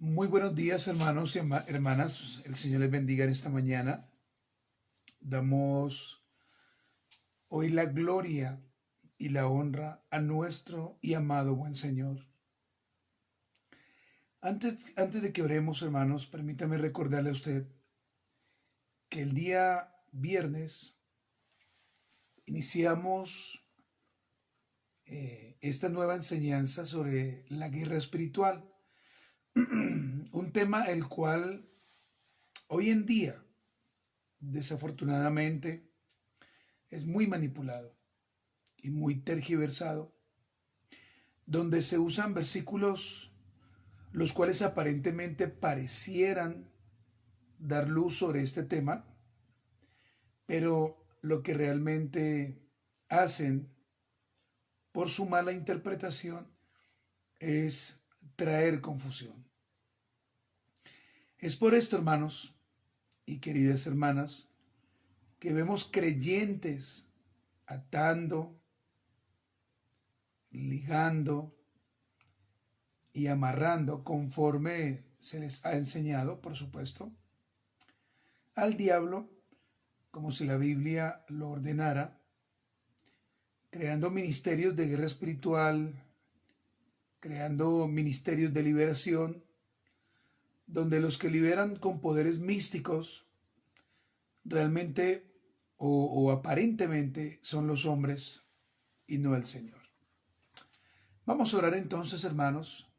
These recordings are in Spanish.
Muy buenos días, hermanos y hermanas. El Señor les bendiga en esta mañana. Damos hoy la gloria y la honra a nuestro y amado buen Señor. Antes de que oremos, hermanos, permítame recordarle a usted que el día viernes iniciamos esta nueva enseñanza sobre la guerra espiritual. Un tema el cual hoy en día, desafortunadamente, es muy manipulado y muy tergiversado, donde se usan versículos los cuales aparentemente parecieran dar luz sobre este tema, pero lo que realmente hacen por su mala interpretación es traer confusión. Es por esto, hermanos y queridas hermanas, que vemos creyentes atando, ligando y amarrando conforme se les ha enseñado, por supuesto, al diablo, como si la Biblia lo ordenara, creando ministerios de guerra espiritual, creando ministerios de liberación, donde los que liberan con poderes místicos realmente o aparentemente son los hombres y no el Señor. Vamos a orar entonces, hermanos,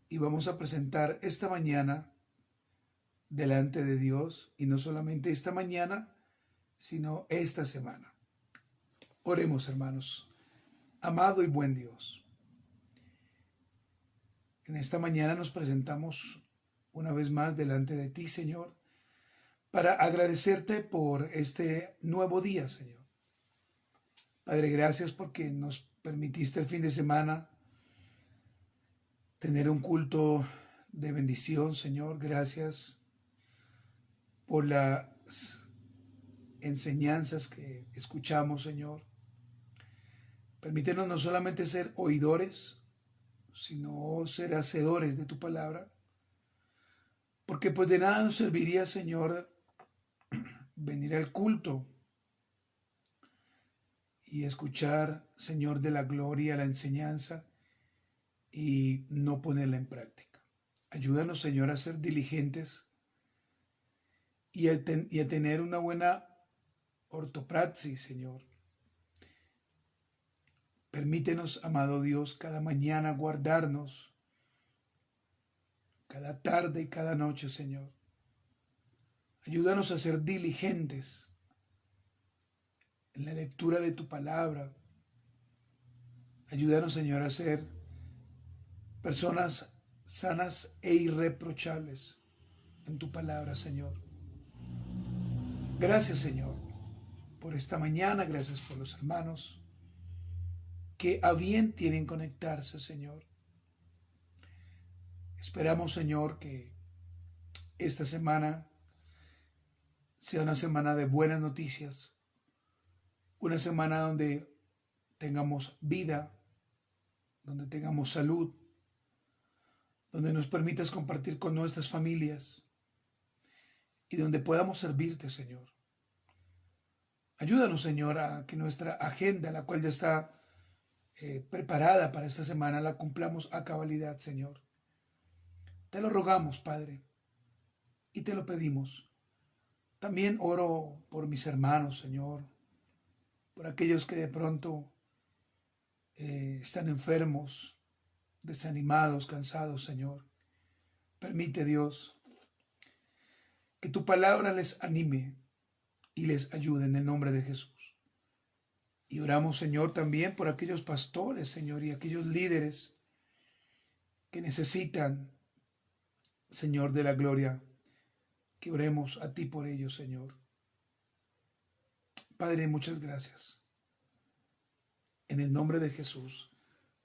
y vamos a presentar esta mañana delante de Dios, y no solamente esta mañana, sino esta semana. Oremos, hermanos. Amado y buen Dios, en esta mañana nos presentamos una vez más delante de ti, Señor, para agradecerte por este nuevo día, Señor. Padre, gracias porque nos permitiste el fin de semana tener un culto de bendición, Señor. Gracias por las enseñanzas que escuchamos, Señor. Permítenos no solamente ser oidores, sino ser hacedores de tu palabra. Porque pues de nada nos serviría, Señor, venir al culto y escuchar, Señor, de la gloria, la enseñanza y no ponerla en práctica. Ayúdanos, Señor, a ser diligentes y a tener una buena ortopraxis, Señor. Permítenos, amado Dios, cada mañana guardarnos, cada tarde y cada noche, Señor. Ayúdanos a ser diligentes en la lectura de tu palabra. Ayúdanos, Señor, a ser personas sanas e irreprochables en tu palabra, Señor. Gracias, Señor, por esta mañana. Gracias por los hermanos que a bien tienen conectarse, Señor. Esperamos, Señor, que esta semana sea una semana de buenas noticias, una semana donde tengamos vida, donde tengamos salud, donde nos permitas compartir con nuestras familias y donde podamos servirte, Señor. Ayúdanos, Señor, a que nuestra agenda, la cual ya está preparada para esta semana, la cumplamos a cabalidad, Señor. Te lo rogamos, Padre, y te lo pedimos. También oro por mis hermanos, Señor, por aquellos que de pronto están enfermos, desanimados, cansados, Señor. Permite, Dios, que tu palabra les anime y les ayude en el nombre de Jesús. Y oramos, Señor, también por aquellos pastores, Señor, y aquellos líderes que necesitan, Señor de la gloria, que oremos a ti por ellos, Señor. Padre, muchas gracias. En el nombre de Jesús,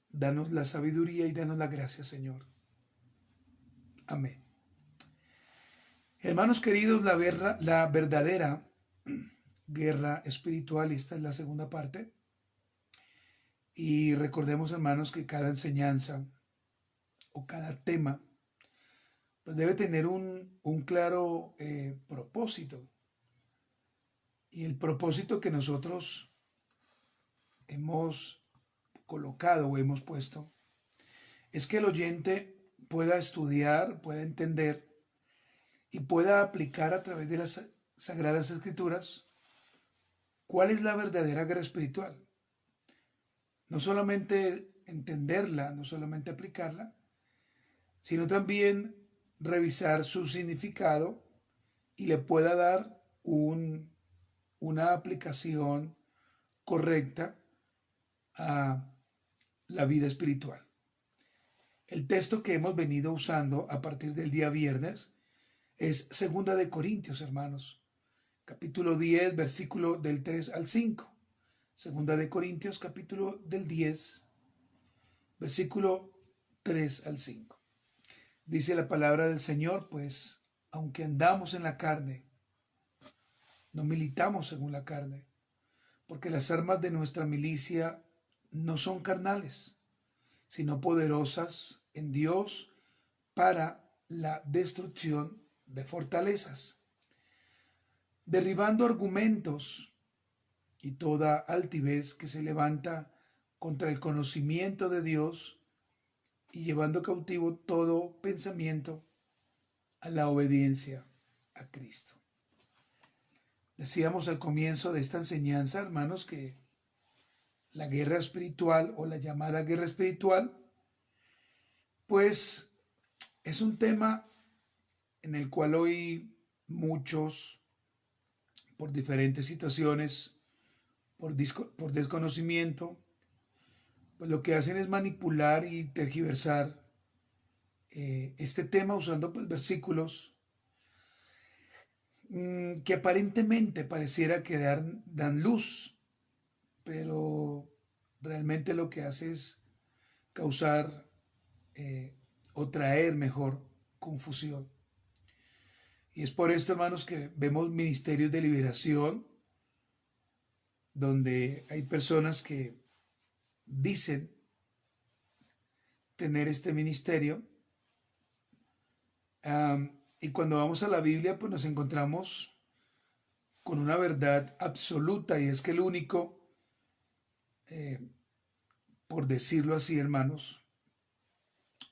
danos la sabiduría y danos la gracia, Señor. Amén. Hermanos queridos, la verdadera guerra espiritual, y esta es la segunda parte. Y recordemos, hermanos, que cada enseñanza o cada tema pues debe tener un claro propósito. Y el propósito que nosotros hemos colocado o hemos puesto es que el oyente pueda estudiar, pueda entender y pueda aplicar a través de las Sagradas Escrituras cuál es la verdadera guerra espiritual. No solamente entenderla, no solamente aplicarla, sino también revisar su significado y le pueda dar una aplicación correcta a la vida espiritual. El texto que hemos venido usando a partir del día viernes es 2 Corintios, hermanos, capítulo 10, versículo del 3 al 5. 2 capítulo del 10, versículo 3 al 5. Dice la palabra del Señor, pues, aunque andamos en la carne, no militamos según la carne, porque las armas de nuestra milicia no son carnales, sino poderosas en Dios para la destrucción de fortalezas, derribando argumentos y toda altivez que se levanta contra el conocimiento de Dios y llevando cautivo todo pensamiento a la obediencia a Cristo. Decíamos al comienzo de esta enseñanza, hermanos, que la guerra espiritual o la llamada guerra espiritual, pues es un tema en el cual hoy muchos, por diferentes situaciones, por desconocimiento, pues lo que hacen es manipular y tergiversar este tema usando pues versículos que aparentemente pareciera que dan luz, pero realmente lo que hace es causar o traer mejor confusión. Y es por esto, hermanos, que vemos ministerios de liberación, donde hay personas que dicen tener este ministerio, y cuando vamos a la Biblia, pues nos encontramos con una verdad absoluta, y es que el único, por decirlo así, hermanos,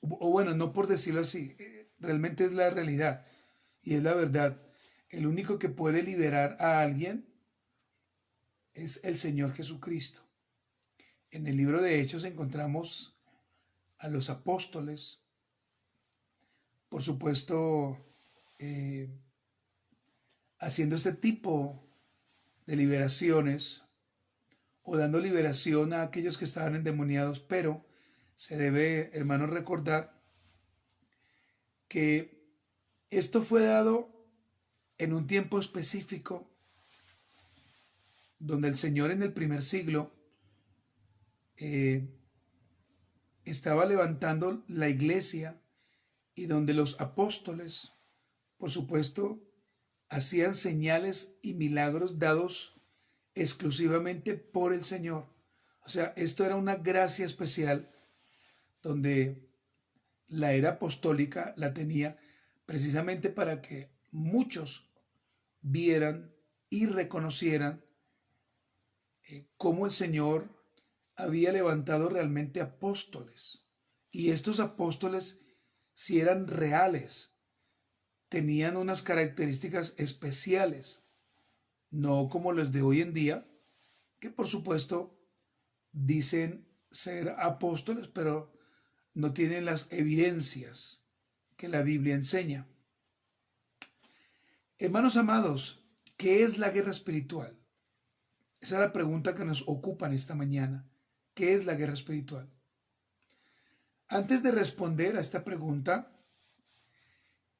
o bueno, no por decirlo así, realmente es la realidad y es la verdad. El único que puede liberar a alguien es el Señor Jesucristo. En el libro de Hechos encontramos a los apóstoles, por supuesto, haciendo este tipo de liberaciones o dando liberación a aquellos que estaban endemoniados, pero se debe, hermanos, recordar que esto fue dado en un tiempo específico donde el Señor en el primer siglo eh, estaba levantando la iglesia y donde los apóstoles, por supuesto, hacían señales y milagros dados exclusivamente por el Señor. O sea, esto era una gracia especial donde la era apostólica la tenía precisamente para que muchos vieran y reconocieran cómo el Señor había levantado realmente apóstoles. Y estos apóstoles, si eran reales, tenían unas características especiales, no como los de hoy en día, que por supuesto dicen ser apóstoles, pero no tienen las evidencias que la Biblia enseña. Hermanos amados, ¿qué es la guerra espiritual? Esa es la pregunta que nos ocupa en esta mañana. ¿Qué es la guerra espiritual? Antes de responder a esta pregunta,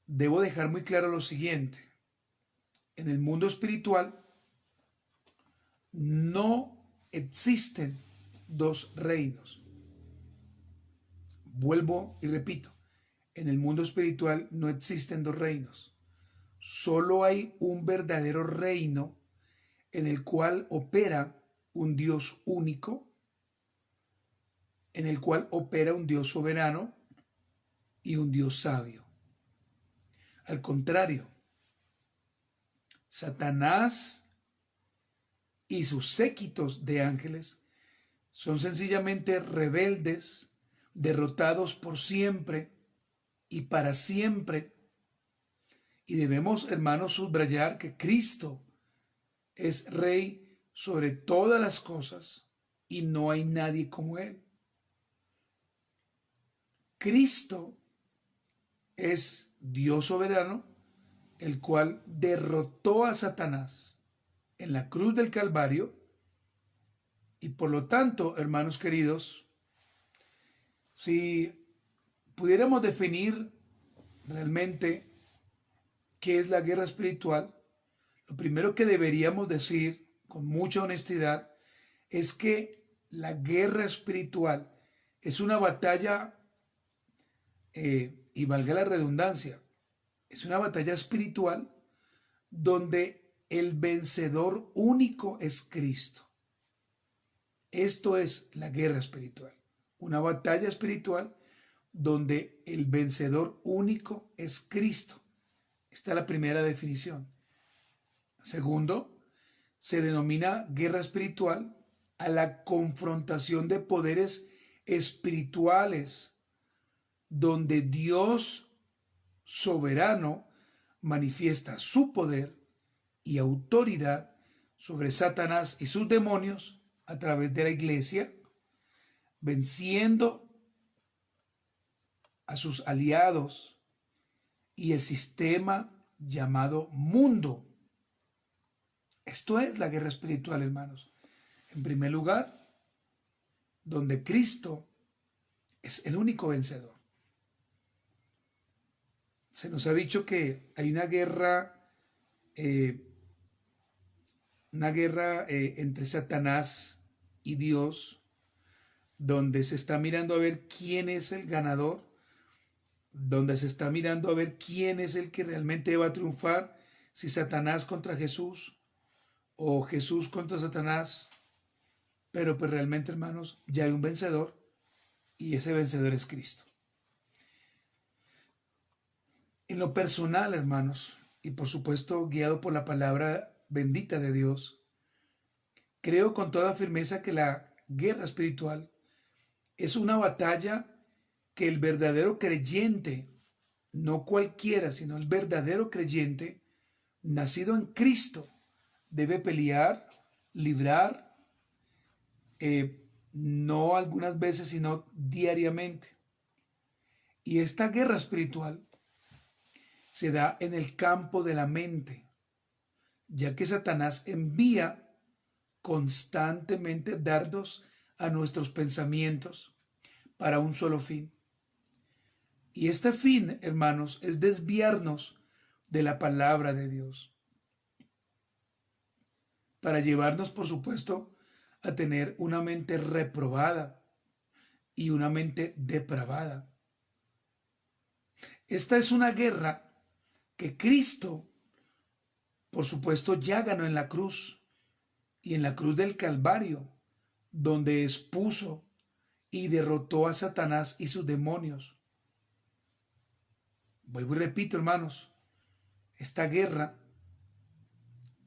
debo dejar muy claro lo siguiente. En el mundo espiritual no existen dos reinos. Vuelvo y repito, en el mundo espiritual no existen dos reinos. Solo hay un verdadero reino en el cual opera un Dios único, en el cual opera un Dios soberano y un Dios sabio. Al contrario, Satanás y sus séquitos de ángeles son sencillamente rebeldes, derrotados por siempre y para siempre. Y debemos, hermanos, subrayar que Cristo es Rey sobre todas las cosas y no hay nadie como Él. Cristo es Dios soberano, el cual derrotó a Satanás en la cruz del Calvario y por lo tanto, hermanos queridos, si pudiéramos definir realmente qué es la guerra espiritual, lo primero que deberíamos decir con mucha honestidad es que la guerra espiritual es una batalla, y valga la redundancia, es una batalla espiritual donde el vencedor único es Cristo. Esto es la guerra espiritual, una batalla espiritual donde el vencedor único es Cristo. Esta es la primera definición. Segundo, se denomina guerra espiritual a la confrontación de poderes espirituales, donde Dios soberano manifiesta su poder y autoridad sobre Satanás y sus demonios a través de la iglesia, venciendo a sus aliados y el sistema llamado mundo. Esto es la guerra espiritual, hermanos. En primer lugar, donde Cristo es el único vencedor. Se nos ha dicho que hay una guerra entre Satanás y Dios, donde se está mirando a ver quién es el ganador, donde se está mirando a ver quién es el que realmente va a triunfar, si Satanás contra Jesús o Jesús contra Satanás. Pero pues realmente, hermanos, ya hay un vencedor y ese vencedor es Cristo. En lo personal, hermanos, y por supuesto guiado por la palabra bendita de Dios, creo con toda firmeza que la guerra espiritual es una batalla que el verdadero creyente, no cualquiera, sino el verdadero creyente, nacido en Cristo, debe pelear, librar, no algunas veces, sino diariamente. Y esta guerra espiritual se da en el campo de la mente, ya que Satanás envía constantemente dardos a nuestros pensamientos para un solo fin. Y este fin, hermanos, es desviarnos de la palabra de Dios, para llevarnos, por supuesto, a tener una mente reprobada y una mente depravada. Esta es una guerra que Cristo, por supuesto, ya ganó en la cruz y en la cruz del Calvario, donde expuso y derrotó a Satanás y sus demonios. Vuelvo y repito, hermanos, esta guerra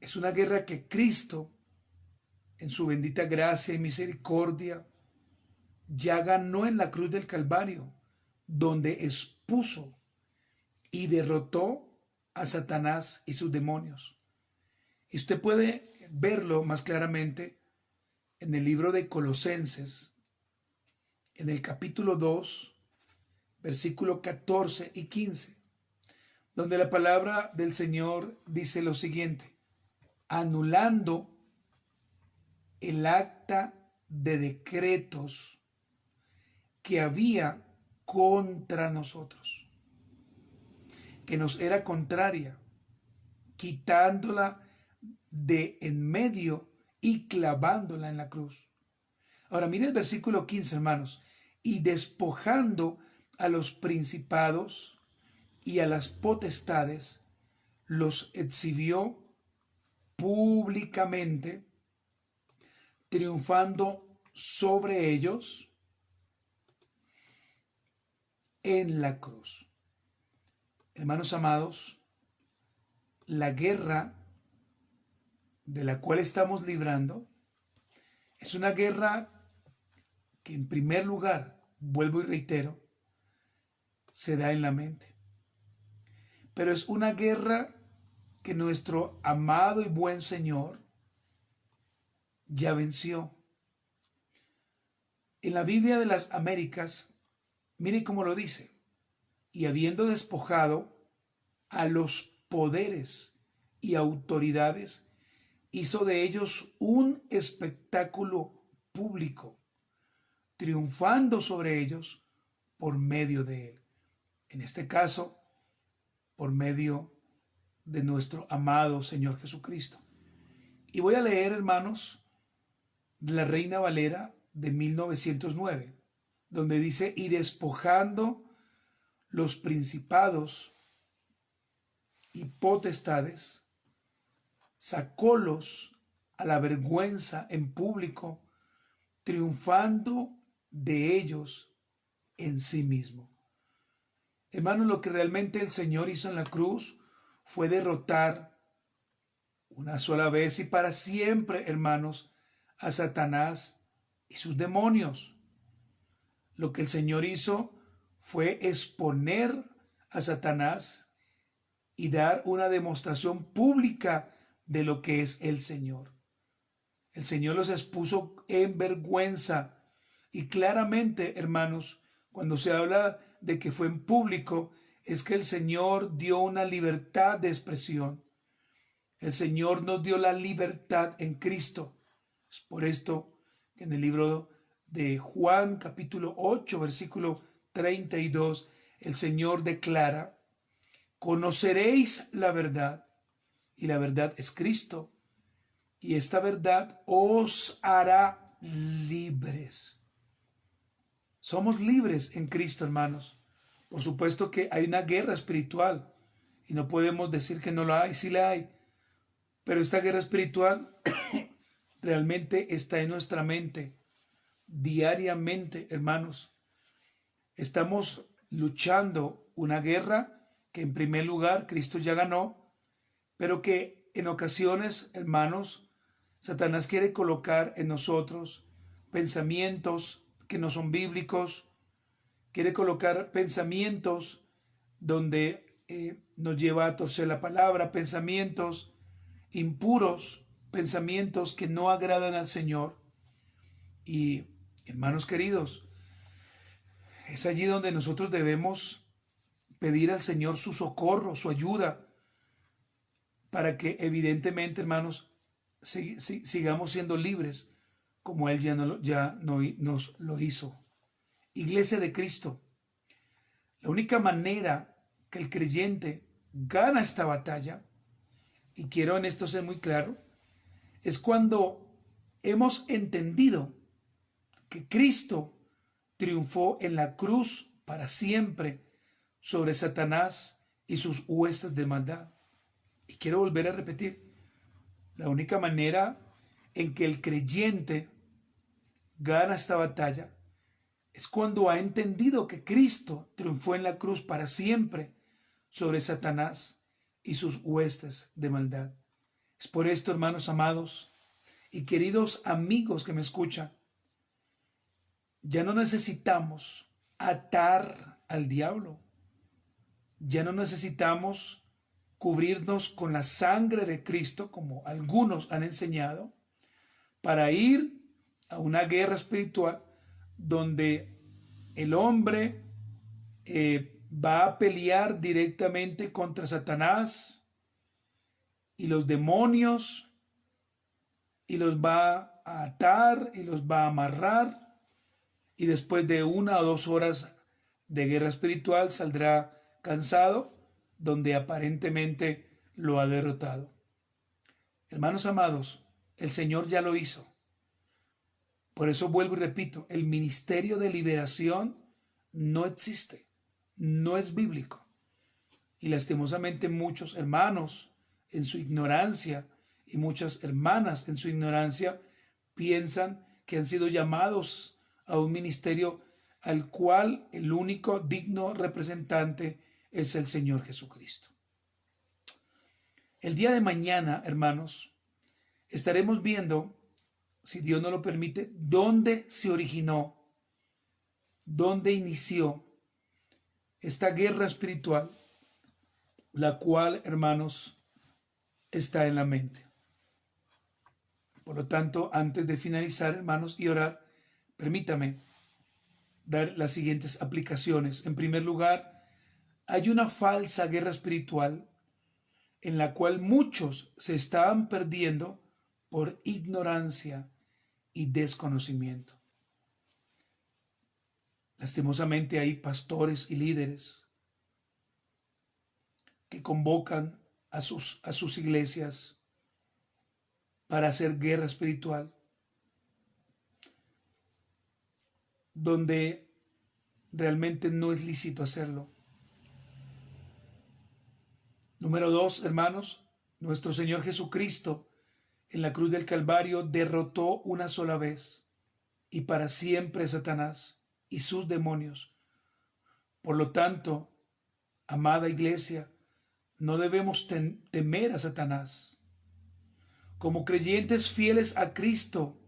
es una guerra que Cristo, en su bendita gracia y misericordia, ya ganó en la cruz del Calvario, donde expuso y derrotó a Satanás y sus demonios. Y usted puede verlo más claramente en el libro de Colosenses, en el capítulo 2, versículo 14 y 15, donde la palabra del Señor dice lo siguiente: anulando el acta de decretos que había contra nosotros, que nos era contraria, quitándola de en medio y clavándola en la cruz. Ahora mire el versículo 15, hermanos: y despojando a los principados y a las potestades, los exhibió públicamente, triunfando sobre ellos en la cruz. Hermanos amados, la guerra de la cual estamos librando es una guerra que en primer lugar, vuelvo y reitero, se da en la mente. Pero es una guerra que nuestro amado y buen Señor ya venció. En la Biblia de las Américas, mire cómo lo dice: y habiendo despojado a los poderes y autoridades, hizo de ellos un espectáculo público, triunfando sobre ellos por medio de él. En este caso, por medio de nuestro amado Señor Jesucristo. Y voy a leer, hermanos, de la Reina Valera de 1909, donde dice: y despojando los principados y potestades, sacólos a la vergüenza en público, triunfando de ellos en sí mismo. Hermanos, lo que realmente el Señor hizo en la cruz fue derrotar una sola vez y para siempre, hermanos, a Satanás y sus demonios. Lo que el Señor hizo fue exponer a Satanás y dar una demostración pública de lo que es el Señor. El Señor los expuso en vergüenza. Y claramente, hermanos, cuando se habla de que fue en público, es que el Señor dio una libertad de expresión. El Señor nos dio la libertad en Cristo. Es por esto que en el libro de Juan, capítulo 8, versículo 32, el Señor declara: conoceréis la verdad, y la verdad es Cristo, y esta verdad os hará libres. Somos libres en Cristo, hermanos. Por supuesto que hay una guerra espiritual, y no podemos decir que no la hay, sí la hay. Pero esta guerra espiritual realmente está en nuestra mente, diariamente, hermanos. Estamos luchando una guerra que en primer lugar Cristo ya ganó, pero que en ocasiones, hermanos, Satanás quiere colocar en nosotros pensamientos que no son bíblicos, quiere colocar pensamientos donde nos lleva a torcer la palabra, pensamientos impuros, pensamientos que no agradan al Señor. Y, hermanos queridos, es allí donde nosotros debemos pedir al Señor su socorro, su ayuda, para que evidentemente, hermanos, sigamos siendo libres como Él ya nos lo hizo. Iglesia de Cristo, la única manera que el creyente gana esta batalla, y quiero en esto ser muy claro, es cuando hemos entendido que Cristo triunfó en la cruz para siempre sobre Satanás y sus huestes de maldad. Y quiero volver a repetir, la única manera en que el creyente gana esta batalla es cuando ha entendido que Cristo triunfó en la cruz para siempre sobre Satanás y sus huestes de maldad. Es por esto, hermanos amados y queridos amigos que me escuchan, ya no necesitamos atar al diablo. Ya no necesitamos cubrirnos con la sangre de Cristo, como algunos han enseñado, para ir a una guerra espiritual donde el hombre va a pelear directamente contra Satanás y los demonios, y los va a atar y los va a amarrar, y después de 1 o 2 horas de guerra espiritual saldrá cansado, donde aparentemente lo ha derrotado. Hermanos amados, el Señor ya lo hizo. Por eso vuelvo y repito, el ministerio de liberación no existe, no es bíblico. Y lastimosamente muchos hermanos en su ignorancia y muchas hermanas en su ignorancia piensan que han sido llamados a un ministerio al cual el único digno representante es el Señor Jesucristo. El día de mañana, hermanos, estaremos viendo, si Dios nos lo permite, dónde se originó, dónde inició esta guerra espiritual, la cual, hermanos, está en la mente. Por lo tanto, antes de finalizar, hermanos, y orar, permítame dar las siguientes aplicaciones. En primer lugar, hay una falsa guerra espiritual en la cual muchos se están perdiendo por ignorancia y desconocimiento. Lastimosamente hay pastores y líderes que convocan a sus iglesias para hacer guerra espiritual, donde realmente no es lícito hacerlo. Número 2, hermanos, nuestro Señor Jesucristo en la cruz del Calvario derrotó una sola vez y para siempre a Satanás y sus demonios. Por lo tanto, amada iglesia, no debemos temer a Satanás. Como creyentes fieles a Cristo,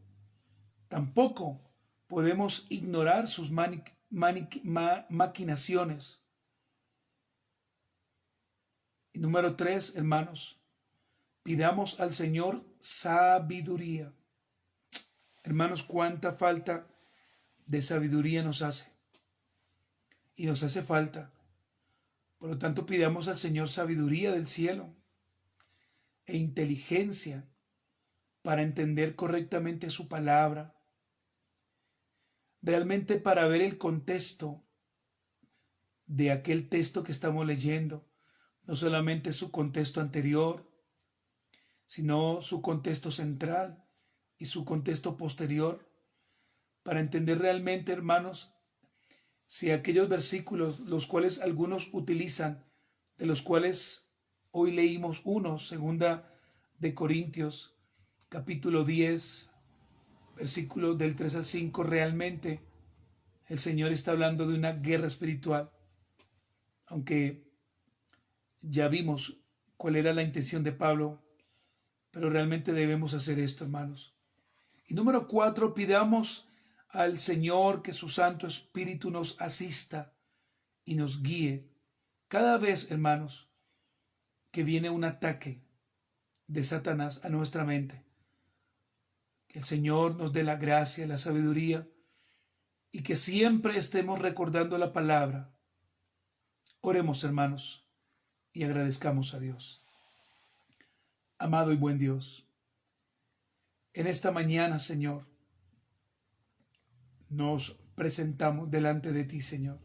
tampoco podemos ignorar sus maquinaciones. Y número 3, hermanos, pidamos al Señor sabiduría. Hermanos, cuánta falta de sabiduría nos hace. Y nos hace falta. Por lo tanto, pidamos al Señor sabiduría del cielo e inteligencia para entender correctamente su palabra. Realmente para ver el contexto de aquel texto que estamos leyendo. No solamente su contexto anterior, sino su contexto central y su contexto posterior, para entender realmente, hermanos, si aquellos versículos, los cuales algunos utilizan, de los cuales hoy leímos uno, segunda de Corintios, capítulo 10, versículos del 3 al 5, realmente el Señor está hablando de una guerra espiritual, aunque ya vimos cuál era la intención de Pablo, pero realmente debemos hacer esto, hermanos. Y número 4, pidamos al Señor que su Santo Espíritu nos asista y nos guíe cada vez, hermanos, que viene un ataque de Satanás a nuestra mente. Que el Señor nos dé la gracia, la sabiduría y que siempre estemos recordando la palabra. Oremos, hermanos, y agradezcamos a Dios. Amado y buen Dios, en esta mañana, Señor, nos presentamos delante de ti, Señor.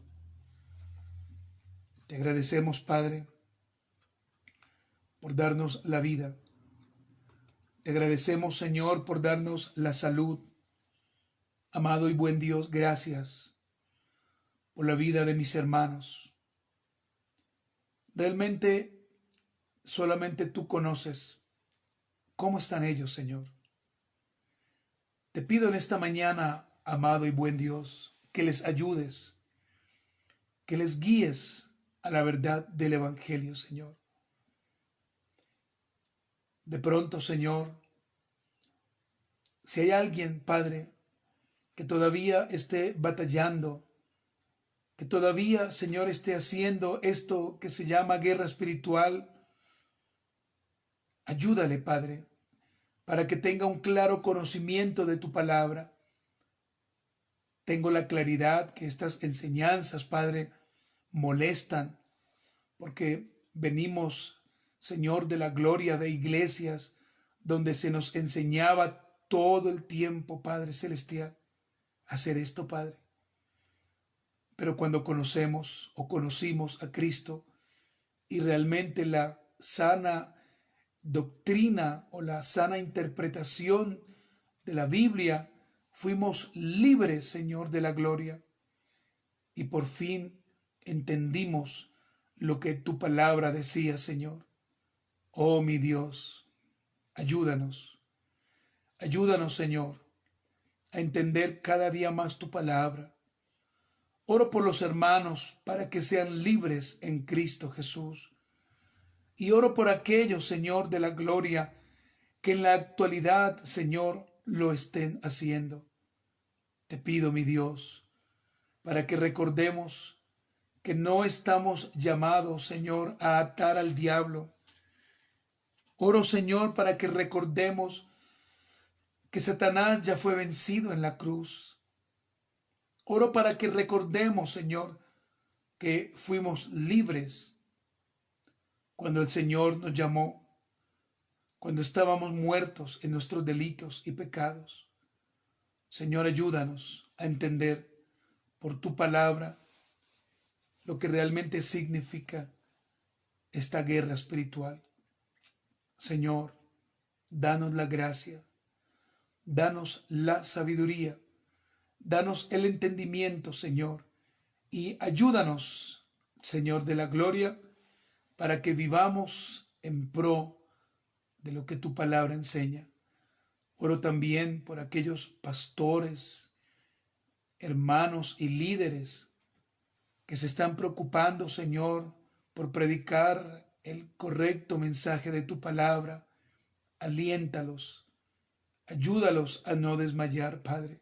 Te agradecemos, Padre, por darnos la vida. Te agradecemos, Señor, por darnos la salud. Amado y buen Dios, gracias por la vida de mis hermanos. Realmente, solamente tú conoces cómo están ellos, Señor. Te pido en esta mañana, amado y buen Dios, que les ayudes, que les guíes a la verdad del Evangelio, Señor. De pronto, Señor, si hay alguien, Padre, que todavía esté batallando, que todavía, Señor, esté haciendo esto que se llama guerra espiritual, ayúdale, Padre, para que tenga un claro conocimiento de tu palabra. Tengo la claridad que estas enseñanzas, Padre, molestan, porque venimos, Señor, de la gloria de iglesias donde se nos enseñaba todo el tiempo, Padre Celestial, hacer esto, Padre. Pero cuando conocemos o conocimos a Cristo y realmente la sana doctrina o la sana interpretación de la Biblia, fuimos libres, Señor, de la gloria. Y por fin entendimos lo que tu palabra decía, Señor. Oh, mi Dios, ayúdanos. Ayúdanos, Señor, a entender cada día más tu palabra. Oro por los hermanos para que sean libres en Cristo Jesús. Y oro por aquellos, Señor, de la gloria, que en la actualidad, Señor, lo estén haciendo. Te pido, mi Dios, para que recordemos que no estamos llamados, Señor, a atar al diablo. Oro, Señor, para que recordemos que Satanás ya fue vencido en la cruz. Oro para que recordemos, Señor, que fuimos libres cuando el Señor nos llamó, cuando estábamos muertos en nuestros delitos y pecados. Señor, ayúdanos a entender por tu palabra lo que realmente significa esta guerra espiritual. Señor, danos la gracia, danos la sabiduría, danos el entendimiento, Señor, y ayúdanos, Señor de la gloria, para que vivamos en pro de lo que tu palabra enseña. Oro también por aquellos pastores, hermanos y líderes que se están preocupando, Señor, por predicar el correcto mensaje de tu palabra. Aliéntalos, ayúdalos a no desmayar, Padre.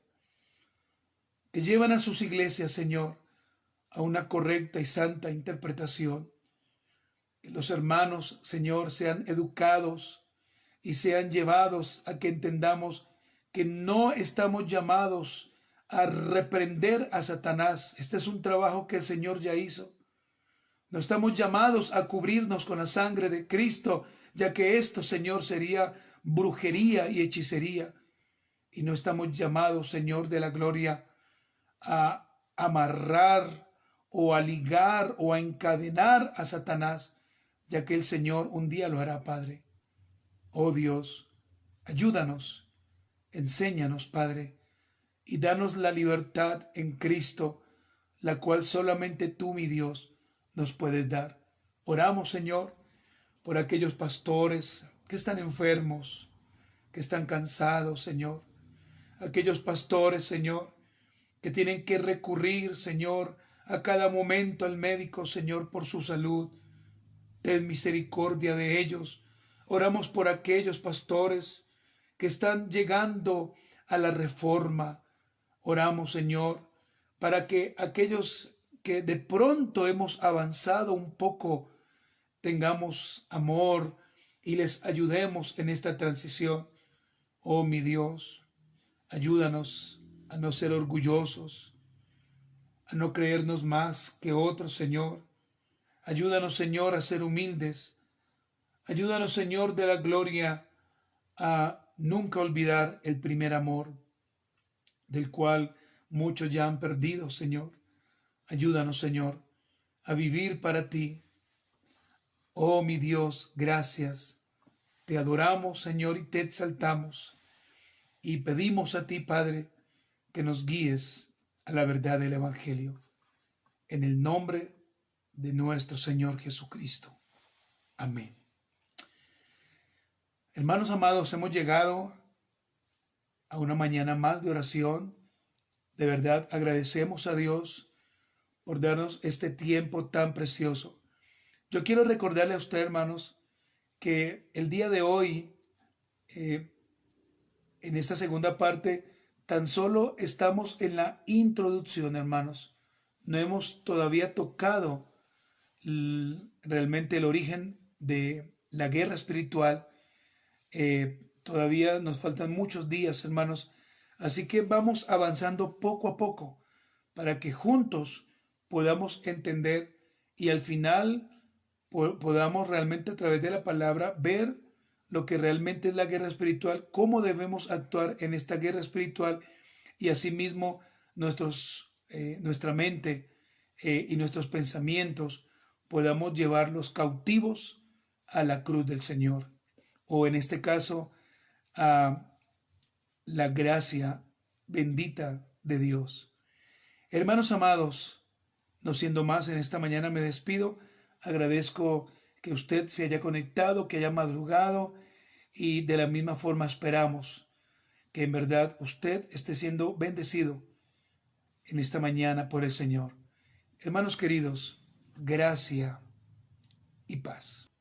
Que llevan a sus iglesias, Señor, a una correcta y santa interpretación. Que los hermanos, Señor, sean educados y sean llevados a que entendamos que no estamos llamados a reprender a Satanás. Este es un trabajo que el Señor ya hizo. No estamos llamados a cubrirnos con la sangre de Cristo, ya que esto, Señor, sería brujería y hechicería. Y no estamos llamados, Señor de la gloria, a amarrar o a ligar o a encadenar a Satanás, ya que el Señor un día lo hará, Padre. Oh Dios, ayúdanos, enséñanos, Padre, y danos la libertad en Cristo, la cual solamente tú, mi Dios, nos puedes dar. Oramos, Señor, por aquellos pastores que están enfermos, que están cansados, Señor. Aquellos pastores, Señor, que tienen que recurrir, Señor, a cada momento al médico, Señor, por su salud. Ten misericordia de ellos. Oramos por aquellos pastores que están llegando a la reforma. Oramos, Señor, para que aquellos que de pronto hemos avanzado un poco tengamos amor y les ayudemos en esta transición. Oh, mi Dios, ayúdanos a no ser orgullosos, a no creernos más que otros, Señor. Ayúdanos, Señor, a ser humildes. Ayúdanos, Señor de la gloria, a nunca olvidar el primer amor, del cual muchos ya han perdido, Señor. Ayúdanos, Señor, a vivir para ti. Oh, mi Dios, gracias. Te adoramos, Señor, y te exaltamos. Y pedimos a ti, Padre, que nos guíes a la verdad del Evangelio. En el nombre de nuestro Señor Jesucristo. Amén. Hermanos amados, hemos llegado a una mañana más de oración. De verdad agradecemos a Dios por darnos este tiempo tan precioso. Yo quiero recordarle a usted, hermanos, que el día de hoy, en esta segunda parte, tan solo estamos en la introducción, hermanos. No hemos todavía tocado realmente el origen de la guerra espiritual. Todavía nos faltan muchos días, hermanos. Así que vamos avanzando poco a poco para que juntos podamos entender y al final podamos realmente a través de la palabra ver lo que realmente es la guerra espiritual, cómo debemos actuar en esta guerra espiritual y asimismo nuestra mente y nuestros pensamientos podamos llevarlos cautivos a la cruz del Señor, o en este caso a la gracia bendita de Dios. Hermanos amados, no siendo más, en esta mañana me despido. Agradezco que usted se haya conectado, que haya madrugado, y de la misma forma esperamos que en verdad usted esté siendo bendecido en esta mañana por el Señor. Hermanos queridos, gracia y paz.